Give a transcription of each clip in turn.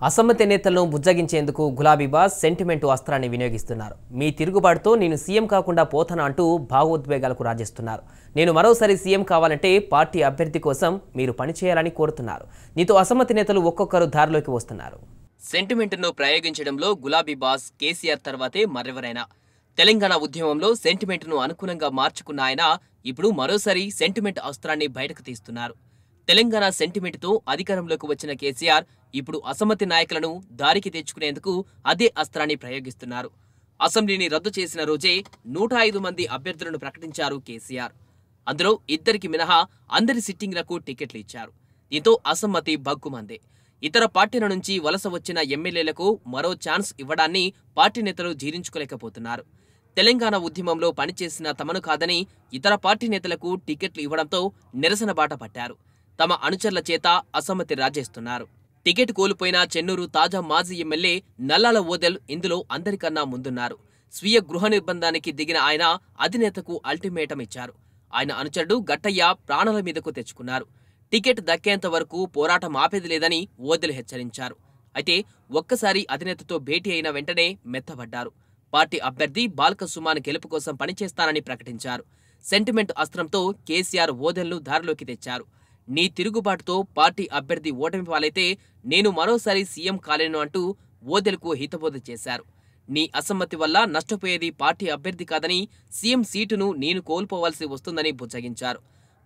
అసమ్మతి నేతలను బుజ్జగించేందుకు గులాబీ బాస్ సెంటిమెంటు అస్త్రాన్ని వినియోగిస్తున్నారు. మీ తిరుగుబాటుతో నేను సీఎం కాకుండా పోతాను అంటూ భావోద్వేగాలకు రాజేస్తున్నారు. నేను మరోసారి సీఎం కావాలంటే పార్టీ అభ్యర్థి కోసం మీరు పనిచేయాలని కోరుతున్నారు. దీంతో అసమ్మతి నేతలు ఒక్కొక్కరు దారిలోకి వస్తున్నారు. సెంటిమెంట్ను ప్రయోగించడంలో గులాబీ బాస్ కేసీఆర్ తర్వాతే మరెవరైనా. తెలంగాణ ఉద్యమంలో సెంటిమెంట్ను అనుకూలంగా మార్చుకున్న ఆయన ఇప్పుడు మరోసారి సెంటిమెంట్ అస్త్రాన్ని బయటకు తీస్తున్నారు. తెలంగాణ సెంటిమెంట్తో అధికారంలోకి వచ్చిన కేసీఆర్ ఇప్పుడు అసమ్మతి నాయకులను దారికి తెచ్చుకునేందుకు అదే అస్త్రాన్ని ప్రయోగిస్తున్నారు. అసెంబ్లీని రద్దు చేసిన రోజే 105 మంది అభ్యర్థులను ప్రకటించారు కేసీఆర్. అందులో ఇద్దరికి మినహా అందరి సిట్టింగ్లకు టికెట్లు ఇచ్చారు. దీంతో అసమ్మతి బగ్గుమందే. ఇతర పార్టీల నుంచి వలస వచ్చిన ఎమ్మెల్యేలకు మరో ఛాన్స్ ఇవ్వడాన్ని పార్టీ నేతలు జీర్ణించుకోలేకపోతున్నారు. తెలంగాణ ఉద్యమంలో పనిచేసిన తమను కాదని ఇతర పార్టీ నేతలకు టికెట్లు ఇవ్వడంతో నిరసన బాట పట్టారు. తమ అనుచరుల చేత అసమ్మతి రాజేస్తున్నారు. టికెట్ కోల్పోయిన చెన్నూరు తాజా మాజీ ఎమ్మెల్యే నల్లాల ఓదెల్ ఇందులో అందరికన్నా ముందున్నారు. స్వీయ గృహ నిర్బంధానికి దిగిన ఆయన అధినేతకు అల్టిమేటం ఇచ్చారు. ఆయన అనుచరుడు గట్టయ్య ప్రాణాల మీదకు తెచ్చుకున్నారు. టికెట్ దక్కేంత వరకు పోరాటం ఆపేది లేదని ఓదెల్ హెచ్చరించారు. అయితే ఒక్కసారి అధినేతతో భేటీ అయిన వెంటనే మెత్తబడ్డారు. పార్టీ అభ్యర్థి బాల్క సుమాన్ గెలుపు కోసం పనిచేస్తానని ప్రకటించారు. సెంటిమెంట్ అస్త్రంతో కేసీఆర్ ఓదెల్ను దారిలోకి తెచ్చారు. నీ తిరుగుబాటుతో పార్టీ అభ్యర్థి ఓటమి పాలైతే నేను మరోసారి సీఎం కాలేను అంటూ ఓదెల్కు హితబోధ చేశారు. నీ అసమ్మతి వల్ల నష్టపోయేది పార్టీ అభ్యర్థి కాదని, సీఎం సీటును నేను కోల్పోవాల్సి వస్తుందని బుజ్జగించారు.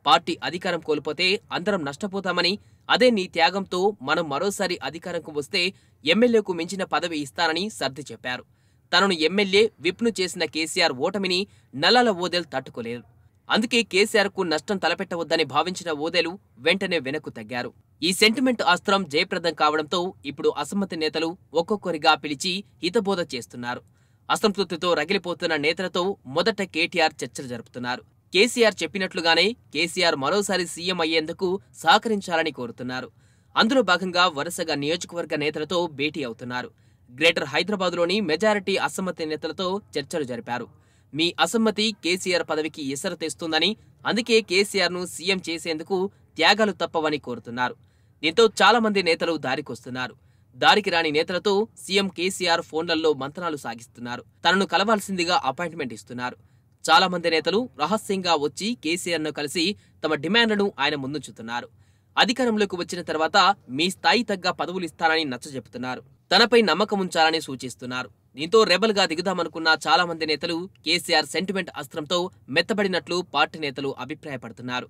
పార్టీ అధికారం కోల్పోతే అందరం నష్టపోతామని, అదే నీ త్యాగంతో మనం మరోసారి అధికారంకు వస్తే ఎమ్మెల్యేకు మించిన పదవి ఇస్తానని సర్ది చెప్పారు. తనను ఎమ్మెల్యే విప్ను చేసిన కేసీఆర్ ఓటమిని నల్లాల ఓదెల్ తట్టుకోలేరు. అందుకే కేసీఆర్కు నష్టం తలపెట్టవద్దని భావించిన ఓదెలు వెంటనే వెనక్కు తగ్గారు. ఈ సెంటిమెంట్ అస్త్రం జయప్రదం కావడంతో ఇప్పుడు అసమ్మతి నేతలు ఒక్కొక్కరిగా పిలిచి హితబోధ చేస్తున్నారు. అసంతృప్తితో రగిలిపోతున్న నేతలతో మొదట కేటీఆర్ చర్చలు జరుపుతున్నారు. కేసీఆర్ చెప్పినట్లుగానే కేసీఆర్ మరోసారి సీఎం అయ్యేందుకు సహకరించాలని కోరుతున్నారు. అందులో భాగంగా వరుసగా నియోజకవర్గ నేతలతో భేటీ అవుతున్నారు. గ్రేటర్ హైదరాబాద్లోని మెజారిటీ అసమ్మతి నేతలతో చర్చలు జరిపారు. మీ అసమ్మతి కేసీఆర్ పదవికి ఎసరు తెస్తుందని, అందుకే కేసీఆర్ను సీఎం చేసేందుకు త్యాగాలు తప్పవని కోరుతున్నారు. దీంతో చాలా మంది నేతలు దారికొస్తున్నారు. దారికి రాని నేతలతో సీఎం కేసీఆర్ ఫోన్లలో మంతనాలు సాగిస్తున్నారు. తనను కలవాల్సిందిగా అపాయింట్మెంట్ ఇస్తున్నారు. చాలా మంది నేతలు రహస్యంగా వచ్చి కేసీఆర్ను కలిసి తమ డిమాండ్లను ఆయన ముందుంచుతున్నారు. అధికారంలోకి వచ్చిన తర్వాత మీ స్థాయి తగ్గ పదవులిస్తానని నచ్చజెపుతున్నారు. తనపై నమ్మకం ఉంచాలని సూచిస్తున్నారు. దీంతో రెబల్గా దిగుదామనుకున్న చాలా మంది నేతలు కేసీఆర్ సెంటిమెంట్ అస్త్రంతో మెత్తబడినట్లు పార్టీ నేతలు అభిప్రాయపడుతున్నారు.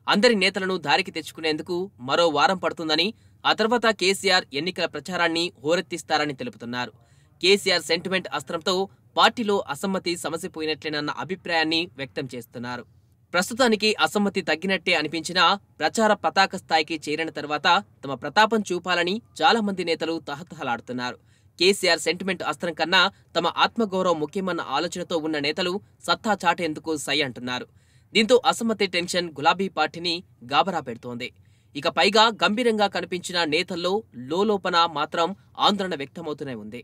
అందరి నేతలను దారికి తెచ్చుకునేందుకు మరో వారం పడుతుందని, ఆ తర్వాత కేసీఆర్ ఎన్నికల ప్రచారాన్ని హోరెత్తిస్తారని తెలుపుతున్నారు. కేసీఆర్ సెంటిమెంట్ అస్త్రంతో పార్టీలో అసమ్మతి సమసిపోయినట్లేనన్న అభిప్రాయాన్ని వ్యక్తం చేస్తున్నారు. ప్రస్తుతానికి అసమ్మతి తగ్గినట్టే అనిపించినా ప్రచార పతాక స్థాయికి చేరిన తర్వాత తమ ప్రతాపం చూపాలని చాలా మంది నేతలు తహతహలాడుతున్నారు. కేసీఆర్ సెంటిమెంట్ అస్త్రం కన్నా తమ ఆత్మగౌరవం ముఖ్యమన్న ఆలోచనతో ఉన్న నేతలు సత్తా చాటేందుకు సై అంటున్నారు. దీంతో అసమ్మతి టెన్షన్ గులాబీ పార్టీని గాబరా పెడుతోంది. ఇక పైగా గంభీరంగా కనిపించిన నేతల్లో లోలోపన మాత్రం ఆందోళన వ్యక్తమవుతూనే ఉంది.